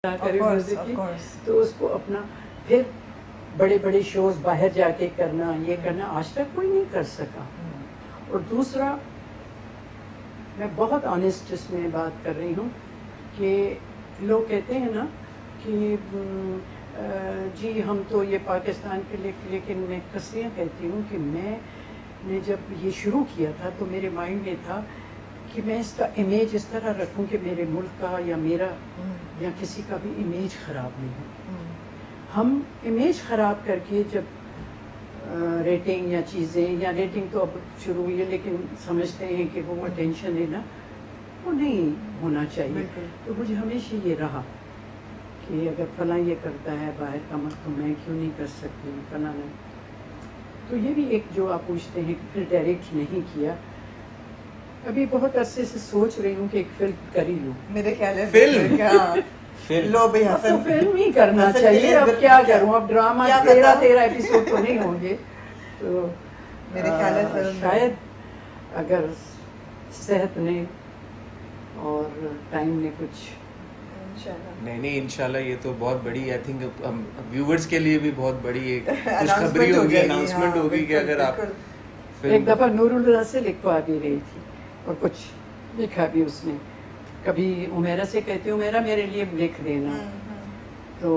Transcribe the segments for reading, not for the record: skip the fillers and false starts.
کرے میوزک کی، تو اس کو اپنا پھر بڑے بڑے شوز باہر جا کے کرنا، یہ کرنا آج تک کوئی نہیں کر سکا. اور دوسرا میں بہت آنیسٹ اس میں بات کر رہی ہوں کہ لوگ کہتے ہیں نا کہ جی ہم تو یہ پاکستان کے لیے، لیکن میں کسیاں کہتی ہوں کہ میں نے جب یہ شروع کیا تھا تو میرے مائنڈ میں تھا کہ میں اس کا امیج اس طرح رکھوں کہ میرے ملک کا یا میرا یا کسی کا بھی امیج خراب نہیں ہو. ہم امیج خراب کر کے جب ریٹنگ یا چیزیں، یا ریٹنگ تو اب شروع ہوئی ہے لیکن سمجھتے ہیں کہ وہ اٹینشن لینا وہ نہیں ہونا چاہیے. تو مجھے ہمیشہ یہ رہا کہ اگر فلاں یہ کرتا ہے باہر کا ملک تو میں کیوں نہیں کر سکتی، فلاں نہیں. تو یہ بھی ایک جو آپ پوچھتے ہیں کہ پھر ڈائریکٹ نہیں کیا. ابھی بہت عرصے سے سوچ رہی ہوں کہ ایک فلم کر ہی لوں. میرے خیال ہے فلم ہی کرنا چاہیے. اب کیا کروں، اب ڈرامہ 13 ایپیسوڈ تو نہیں ہوں گے. تو میرے خیال ہے شاید اگر صحت نے اور ٹائم نے کچھ نہیں انشاءاللہ یہ تو بہت بڑی، آئی تھنک ویورز کے لیے بھی بہت بڑی ایک خوشخبری ہوگی، اناؤنسمنٹ ہوگی کہ اگر آپ ایک دفعہ نور اللہ سے لکھوا بھی رہی تھی اور کچھ لکھا بھی اس نے. کبھی عمیرہ سے کہتی ہوں عمیرہ میرے لیے لکھ دینا. تو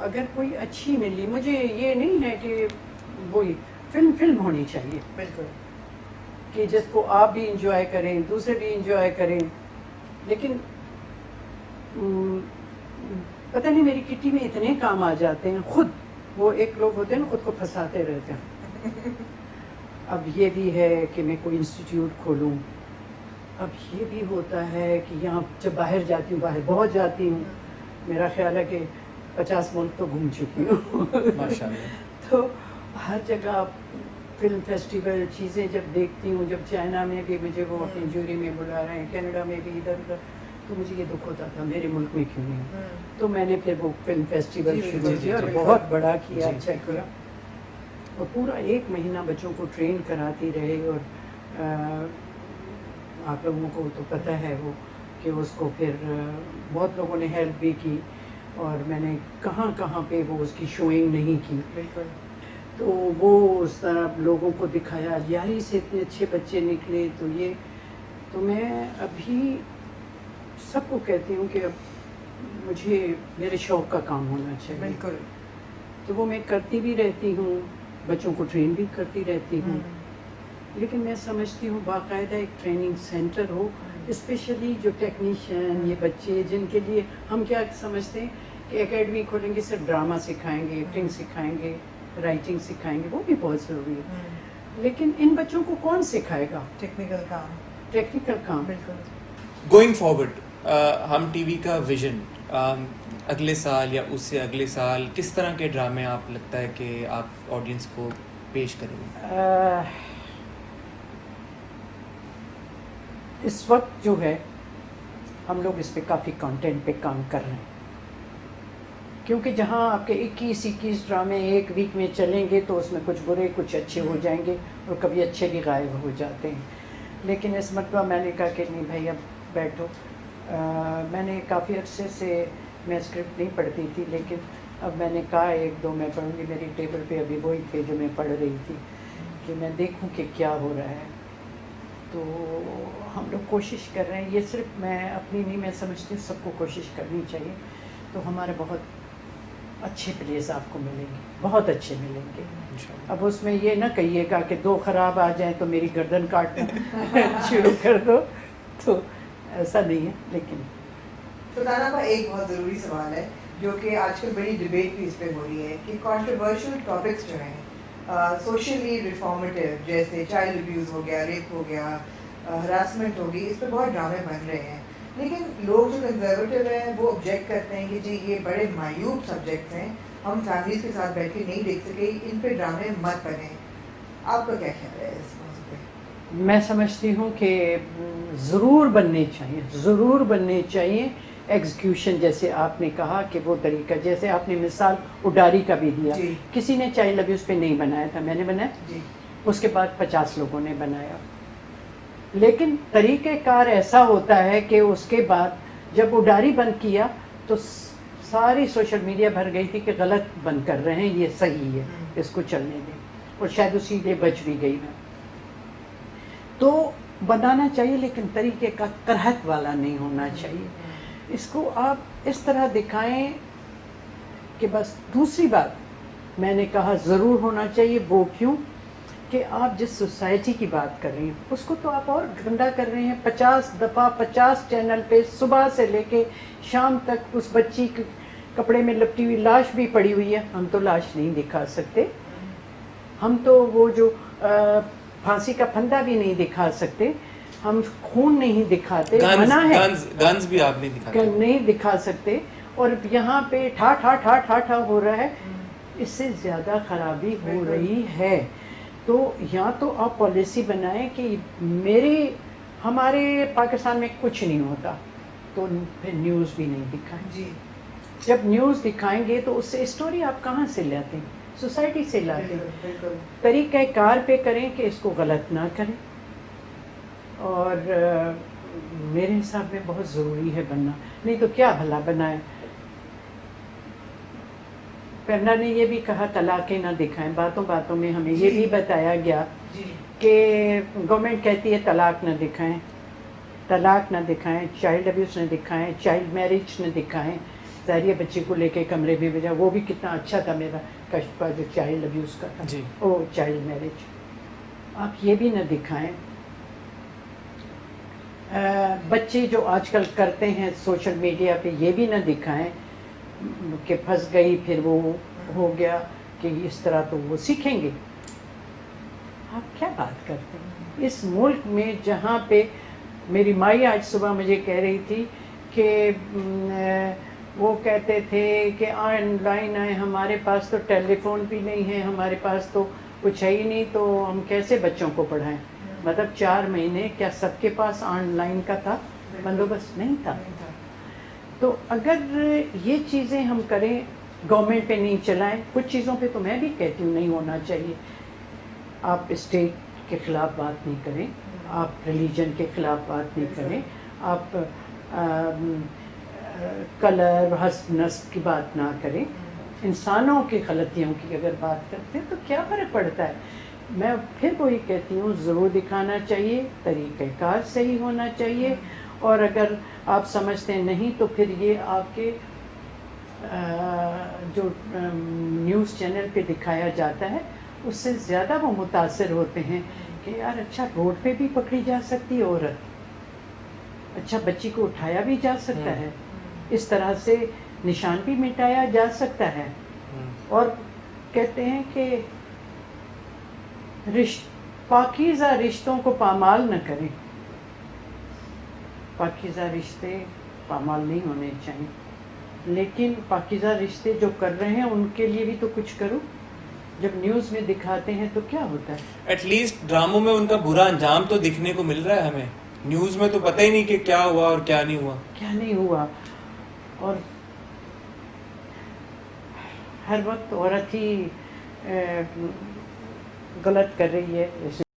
اگر کوئی اچھی ملی، مجھے یہ نہیں ہے کہ وہی فلم ہونی چاہیے بالکل کہ جس کو آپ بھی انجوائے کریں، دوسرے بھی انجوائے کریں. لیکن پتہ نہیں میری کٹی میں اتنے کام آ جاتے ہیں، خود وہ ایک لوگ ہوتے ہیں نا خود کو پھنساتے رہتے ہیں. اب یہ بھی ہے کہ میں کوئی انسٹیٹیوٹ کھولوں. اب یہ بھی ہوتا ہے کہ یہاں جب باہر جاتی ہوں، باہر بہت جاتی ہوں، میرا خیال ہے کہ 50 ملک تو گھوم چکی ہوں ماشاءاللہ. تو ہر جگہ فلم فیسٹیول چیزیں جب دیکھتی ہوں، جب چائنا میں بھی مجھے وہ اپنی جوری میں بلا رہے ہیں، کینیڈا میں بھی ادھر ادھر، تو مجھے یہ دکھ ہوتا تھا میرے ملک میں کیوں نہیں. تو میں نے پھر وہ فلم فیسٹیول شروع کیا اور بہت بڑا کیا، اچھا کیا. اور پورا 1 مہینہ بچوں کو ٹرین کراتی رہے. اور آپ لوگوں کو تو پتہ ہے وہ کہ اس کو پھر بہت لوگوں نے ہیلپ بھی کی، اور میں نے کہاں کہاں پہ وہ اس کی شوئنگ نہیں کی. بالکل. تو وہ اس طرح لوگوں کو دکھایا، یاری سے اتنے اچھے بچے نکلے. تو یہ تو میں ابھی سب کو کہتی ہوں کہ اب مجھے میرے شوق کا کام ہونا چاہیے. بالکل. تو وہ میں کرتی بھی رہتی ہوں، بچوں کو ٹرین بھی کرتی رہتی ہوں. لیکن میں سمجھتی ہوں باقاعدہ ایک ٹریننگ سینٹر ہو، اسپیشلی جو ٹیکنیشین، یہ بچے جن کے لیے ہم کیا سمجھتے ہیں کہ اکیڈمی کھولیں گے صرف ڈرامہ سکھائیں گے، ایکٹنگ سکھائیں گے، رائٹنگ سکھائیں گے، وہ بھی بہت ضروری ہے. لیکن ان بچوں کو کون سکھائے گا ٹیکنیکل کام. بالکل. گوئنگ فارورڈ ہم ٹی وی کا ویژن اگلے سال یا اس سے اگلے سال کس طرح کے ڈرامے آپ لگتا ہے کہ آپ آڈینس کو پیش کریں گے؟ اس وقت جو ہے ہم لوگ اس پہ کافی کانٹینٹ پہ کام کر رہے ہیں، کیونکہ جہاں آپ کے 21 ڈرامے ایک ویک میں چلیں گے تو اس میں کچھ برے کچھ اچھے ہو جائیں گے، اور کبھی اچھے بھی غائب ہو جاتے ہیں. لیکن اس مرتبہ میں نے کہا کہ نہیں بھائی اب بیٹھو. میں نے کافی عرصے سے میں اسکرپٹ نہیں پڑھتی تھی، لیکن اب میں نے کہا 1-2 میں پڑھوں گی. میری ٹیبل پہ ابھی وہی تھے جو میں پڑھ رہی تھی کہ میں دیکھوں کہ کیا ہو رہا ہے. تو ہم لوگ کوشش کر رہے ہیں. یہ صرف میں اپنی نہیں، میں سمجھتی ہوں سب کو کوشش کرنی چاہیے. تو ہمارے بہت اچھے پلیز آپ کو ملیں گے، بہت اچھے ملیں گے. اب اس میں یہ نہ کہیے گا کہ 2 خراب آ جائیں تو میری گردن کاٹنا شروع کر دو، تو ایسا نہیں ہے. لیکن سلطانہ کا ایک بہت ضروری سوال ہے جو کہ آج کل بڑی ڈبیٹ بھی اس پہ ہو رہی ہے کہ کنٹروورشل ٹاپکس جو ہیں سوشلی ریفارمیٹیو، جیسے چائلڈ ابیوز ہو گیا، ریپ ہو گیا، ہراسمنٹ ہوگی، اس پہ بہت ڈرامے بن رہے ہیں. لیکن لوگ جو کنزرویٹو ہیں وہ آبجیکٹ کرتے ہیں کہ جی یہ بڑے مایوب سبجیکٹس ہیں، ہم فیملیز کے ساتھ بیٹھ کے نہیں دیکھ سکے، ان پہ ڈرامے مت بنیں. آپ کا کیا خیال ہے اس موضوع پہ؟ میں سمجھتی ہوں کہ ضرور بننے چاہیے، ضرور بننے چاہیے. ایگزیکیوشن جیسے آپ نے کہا کہ وہ طریقہ، جیسے آپ نے مثال اڈاری کا بھی دیا. کسی نے چائلڈ ابیوز پہ نہیں بنایا تھا، میں نے بنایا. اس کے بعد 50 لوگوں نے بنایا. لیکن طریقہ کار ایسا ہوتا ہے کہ اس کے بعد جب اڈاری بند کیا تو ساری سوشل میڈیا بھر گئی تھی کہ غلط بند کر رہے ہیں، یہ صحیح ہے، اس کو چلنے دیں، اور شاید اسی لیے بچ بھی گئی میں. تو بنانا چاہیے لیکن طریقے کا کرہت والا نہیں ہونا چاہیے. اس کو آپ اس طرح دکھائیں کہ بس. دوسری بات میں نے کہا ضرور ہونا چاہیے، وہ کیوں کہ آپ جس سوسائٹی کی بات کر رہی ہیں اس کو تو آپ اور گندا کر رہے ہیں. 50 دفعہ 50 چینل پہ صبح سے لے کے شام تک اس بچی کے کپڑے میں لپٹی ہوئی لاش بھی پڑی ہوئی ہے. ہم تو لاش نہیں دکھا سکتے، ہم تو وہ جو پھانسی کا پھندا بھی نہیں دکھا سکتے، ہم خون نہیں دکھاتے، منع ہے. گنز بھی آپ نہیں دکھاتے، نہیں دکھا سکتے. اور یہاں پہ ٹھا ٹھا ٹھا ٹھا ٹھا ہو رہا ہے، اس سے زیادہ خرابی ہو رہی ہے. تو یا تو آپ پالیسی بنائیں کہ ہمارے پاکستان میں کچھ نہیں ہوتا، تو پھر نیوز بھی نہیں دکھائیں. جی. جب نیوز دکھائیں گے تو اس سے اسٹوری آپ کہاں سے لاتے ہیں؟ سوسائٹی سے لاتے ہیں. بالکل. طریقہ کار پہ کریں کہ اس کو غلط نہ کریں. اور میرے حساب میں بہت ضروری ہے بننا، نہیں تو کیا بھلا بنائے. پیمنا نے یہ بھی کہا طلاقیں نہ دکھائیں. باتوں باتوں میں ہمیں یہ بھی بتایا گیا کہ گورنمنٹ کہتی ہے طلاق نہ دکھائیں، طلاق نہ دکھائیں، چائلڈ ابیوز نہ دکھائیں، چائلڈ میرج نہ دکھائیں. ظاہر بچے کو لے کے کمرے میں بھیجا، وہ بھی کتنا اچھا تھا میرا کشفا جو چائلڈ ابیوز کا تھا، او چائلڈ میرج. آپ یہ بھی نہ دکھائیں. بچے جو آج کل کرتے ہیں سوشل میڈیا پہ یہ بھی نہ دکھائیں کہ پھنس گئی پھر وہ ہو گیا، کہ اس طرح تو وہ سیکھیں گے. آپ کیا بات کرتے ہیں اس ملک میں جہاں پہ میری مائی آج صبح مجھے کہہ رہی تھی کہ وہ کہتے تھے کہ آن لائن آئے، ہمارے پاس تو ٹیلی فون بھی نہیں ہے، ہمارے پاس تو کچھ ہے ہی نہیں، تو ہم کیسے بچوں کو پڑھائیں. مطلب 4 مہینے کیا سب کے پاس آن لائن کا تھا بندوبست؟ نہیں تھا. تو اگر یہ چیزیں ہم کریں، گورنمنٹ پہ نہیں چلائیں. کچھ چیزوں پہ تو میں بھی کہتی ہوں نہیں ہونا چاہیے. آپ اسٹیٹ کے خلاف بات نہیں کریں، آپ ریلیجن کے خلاف بات نہیں کریں، آپ کلر حسب نسب کی بات نہ کریں. انسانوں کی غلطیوں کی اگر بات کرتے ہیں تو کیا فرق پڑتا ہے. میں پھر وہی کہتی ہوں ضرور دکھانا چاہیے، طریقہ کار صحیح ہونا چاہیے. اور اگر آپ سمجھتے نہیں تو پھر یہ آپ کے جو نیوز چینل پہ دکھایا جاتا ہے اس سے زیادہ وہ متاثر ہوتے ہیں کہ یار اچھا روڈ پہ بھی پکڑی جا سکتی ہے عورت، اچھا بچی کو اٹھایا بھی جا سکتا ہے، اس طرح سے نشان بھی مٹایا جا سکتا ہے. اور کہتے ہیں کہ پاکیزہ رشتوں کو پامال نہ کریں. پاکیزہ رشتے پامال نہیں ہونے چاہیے، لیکن پاکیزہ رشتے جو کر رہے ہیں ان کے لیے بھی تو کچھ کرو. جب نیوز میں دکھاتے ہیں تو کیا ہوتا ہے؟ ایٹ لیسٹ ڈراموں میں ان کا برا انجام تو دکھنے کو مل رہا ہے ہمیں. نیوز میں تو پتہ ہی نہیں کہ کیا ہوا اور کیا نہیں ہوا. کیا نہیں ہوا. اور ہر وقت عورت ہی غلط کر رہی ہے.